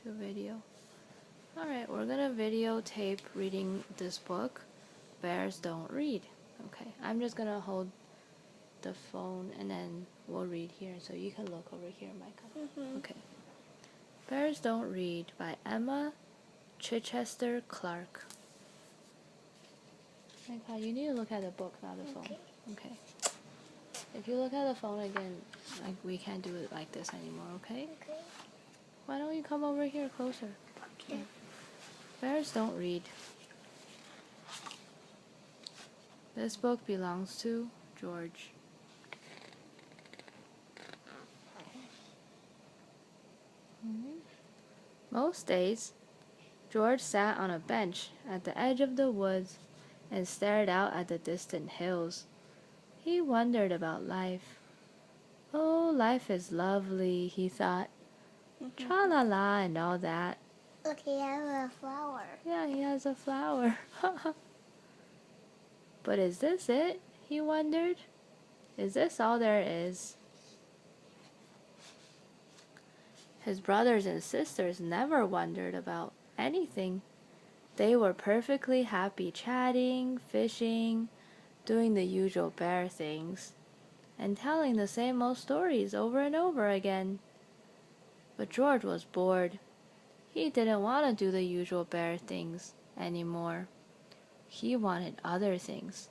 Do video. Alright, we're gonna videotape reading this book. Bears Don't Read. Okay, I'm just gonna hold the phone and then we'll read here. So you can look over here, Micah. Okay. Bears Don't Read by Emma Chichester Clark. Micah, you need to look at the book, not the phone. Okay. If you look at the phone again, like we can't do it like this anymore, okay? Okay. Why don't you come over here closer? Okay. Bears Don't Read. This book belongs to George. Most days, George sat on a bench at the edge of the woods and stared out at the distant hills. He wondered about life. Oh, life is lovely, he thought. Tra-la-la and all that. Look, he has a flower. Yeah, he has a flower. But is this it? He wondered. Is this all there is? His brothers and sisters never wondered about anything. They were perfectly happy chatting, fishing, doing the usual bear things, and telling the same old stories over and over again. But George was bored. He didn't want to do the usual bear things anymore. He wanted other things.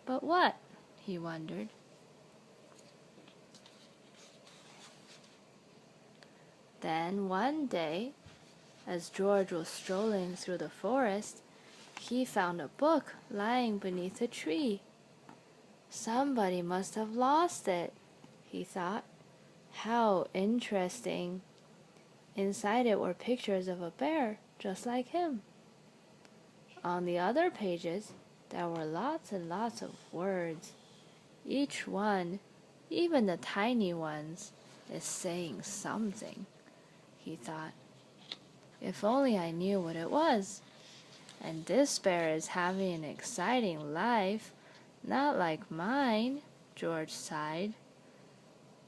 But what? He wondered. Then one day, as George was strolling through the forest, he found a book lying beneath a tree. Somebody must have lost it, he thought. How interesting. Inside it were pictures of a bear just like him. On the other pages, there were lots and lots of words. Each one, even the tiny ones, is saying something, he thought. If only I knew what it was. And this bear is having an exciting life, not like mine, George sighed.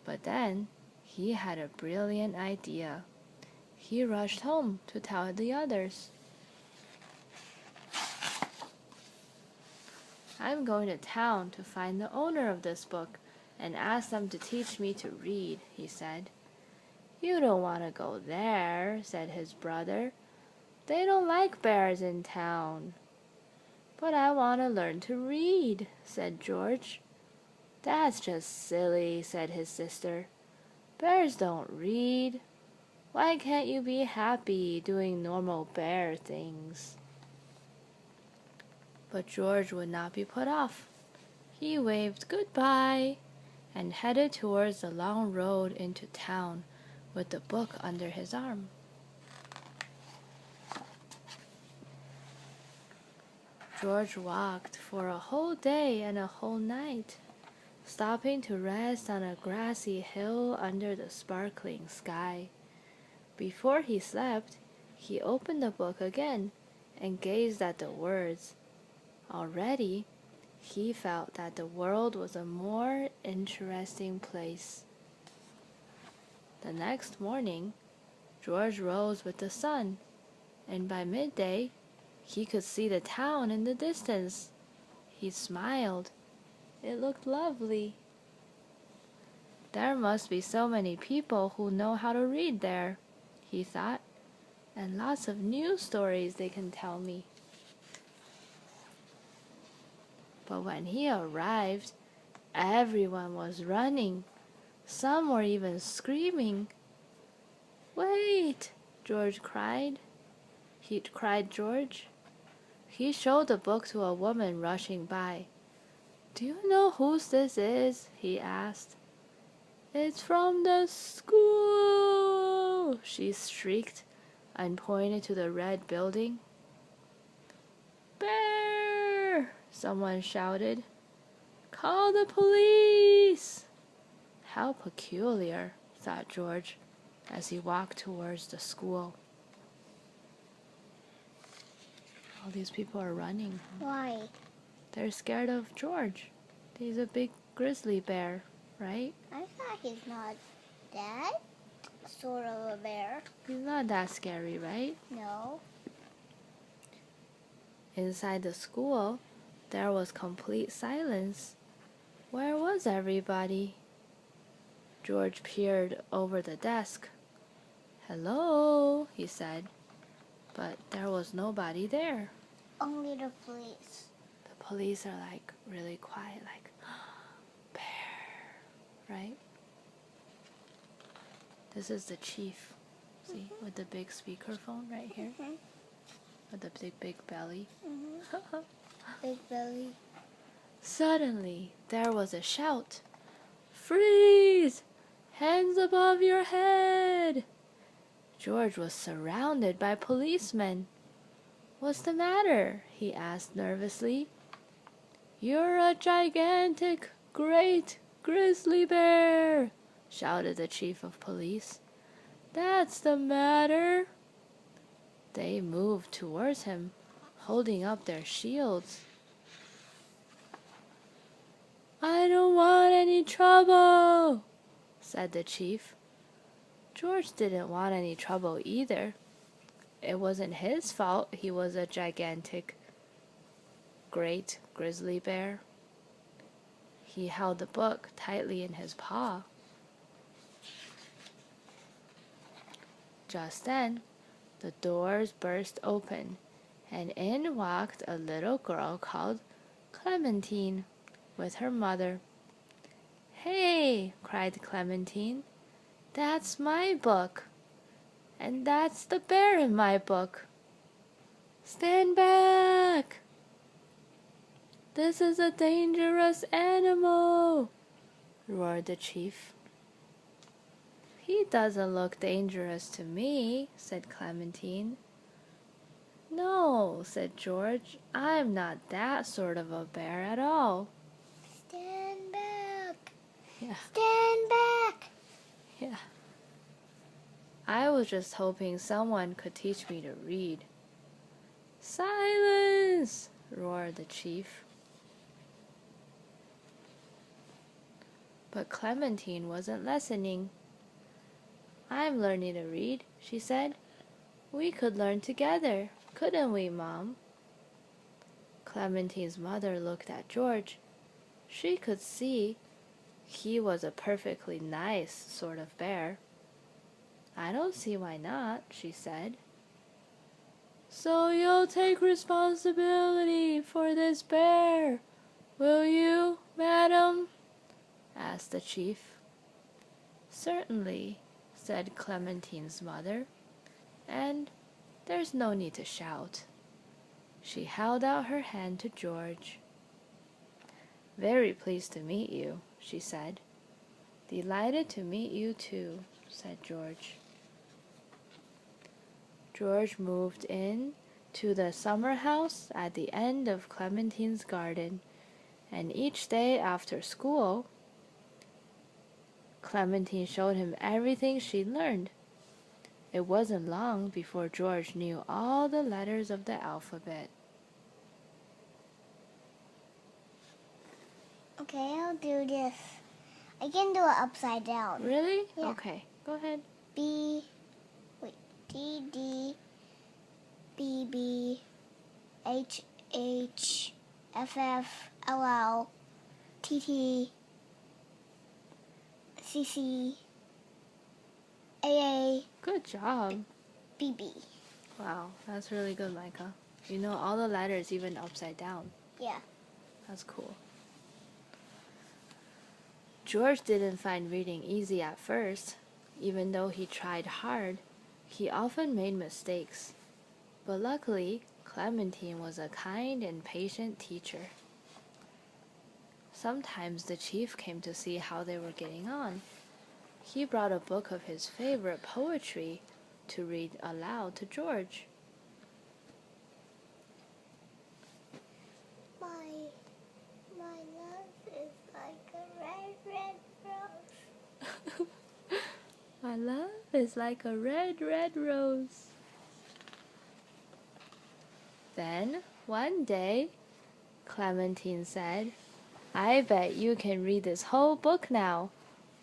But then he had a brilliant idea. He rushed home to tell the others. I'm going to town to find the owner of this book and ask them to teach me to read, he said. You don't want to go there, said his brother. They don't like bears in town. But I want to learn to read, said George. That's just silly, said his sister. Bears don't read. Why can't you be happy doing normal bear things? But George would not be put off. He waved goodbye and headed towards the long road into town with the book under his arm. George walked for a whole day and a whole night, stopping to rest on a grassy hill under the sparkling sky. Before he slept, he opened the book again and gazed at the words. Already, he felt that the world was a more interesting place. The next morning, George rose with the sun, and by midday, he could see the town in the distance. He smiled. It looked lovely. There must be so many people who know how to read there, he thought, and lots of new stories they can tell me. But when he arrived, everyone was running. Some were even screaming. Wait, George cried. George. He showed the book to a woman rushing by. Do you know whose this is? He asked. It's from the school, she shrieked and pointed to the red building. Bear! Someone shouted. Call the police! How peculiar, thought George, as he walked towards the school. All these people are running. Why? They're scared of George. He's a big grizzly bear, right? I thought he's not that sort of a bear. He's not not that scary, right? No. Inside the school, there was complete silence. Where was everybody? George peered over the desk. "Hello," he said, but there was nobody there. Only the police. The police are like really quiet, like, "Bear," right? This is the chief, see, with the big speakerphone right here, with the big belly. Big belly. Suddenly, there was a shout. "Freeze! Hands above your head!" George was surrounded by policemen. "What's the matter?" he asked nervously. "You're a gigantic, great grizzly bear!" shouted the chief of police. "That's the matter." They moved towards him, holding up their shields. "I don't want any trouble," said the chief. George didn't want any trouble either. It wasn't his fault he was a gigantic, great grizzly bear. He held the book tightly in his paw. Just then, the doors burst open, and in walked a little girl called Clementine, with her mother. "Hey!" cried Clementine. "That's my book! And that's the bear in my book! Stand back! This is a dangerous animal!" roared the chief. "He doesn't look dangerous to me," said Clementine. "No," said George, "I'm not that sort of a bear at all." Stand back. Yeah. Stand back. Yeah. I was just hoping someone could teach me to read. "Silence!" roared the chief. But Clementine wasn't listening. "I'm learning to read," she said. "We could learn together, couldn't we, Mom?" Clementine's mother looked at George. She could see he was a perfectly nice sort of bear. "I don't see why not," she said. "So you'll take responsibility for this bear, will you, madam?" asked the chief. "Certainly," said Clementine's mother, "and there's no need to shout." She held out her hand to George. "Very pleased to meet you," she said. "Delighted to meet you too," said George. George moved in to the summer house at the end of Clementine's garden, and each day after school, Clementine showed him everything she'd learned. It wasn't long before George knew all the letters of the alphabet. Okay, I'll do this. I can do it upside down. Really? Yeah. Okay, go ahead. D, D, B, B, H, F, F, L, L, T, T, C, C, A, Good job. B, B. Wow, that's really good, Micah. You know all the letters even upside down. Yeah. That's cool. George didn't find reading easy at first. Even though he tried hard, he often made mistakes. But luckily, Clementine was a kind and patient teacher. Sometimes the chief came to see how they were getting on. He brought a book of his favorite poetry to read aloud to George. My love is like a red rose. My love is like a red, red rose. Then, one day, Clementine said, "I bet you can read this whole book now,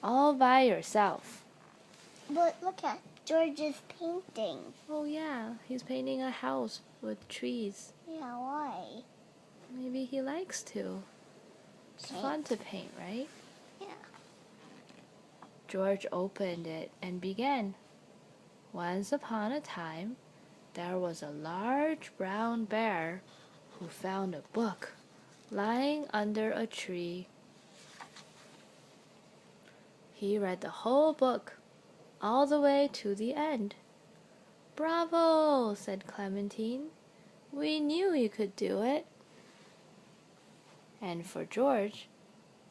all by yourself." But look at George is painting. Oh yeah, he's painting a house with trees. Yeah, why? Maybe he likes to. It's fun to paint, right? Yeah. George opened it and began. Once upon a time, there was a large brown bear who found a book lying under a tree. He read the whole book, all the way to the end. "Bravo!" said Clementine. "We knew you could do it." And for George,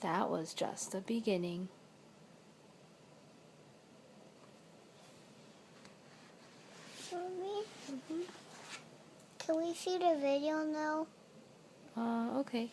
that was just the beginning. Mommy, can we see the video now? Okay.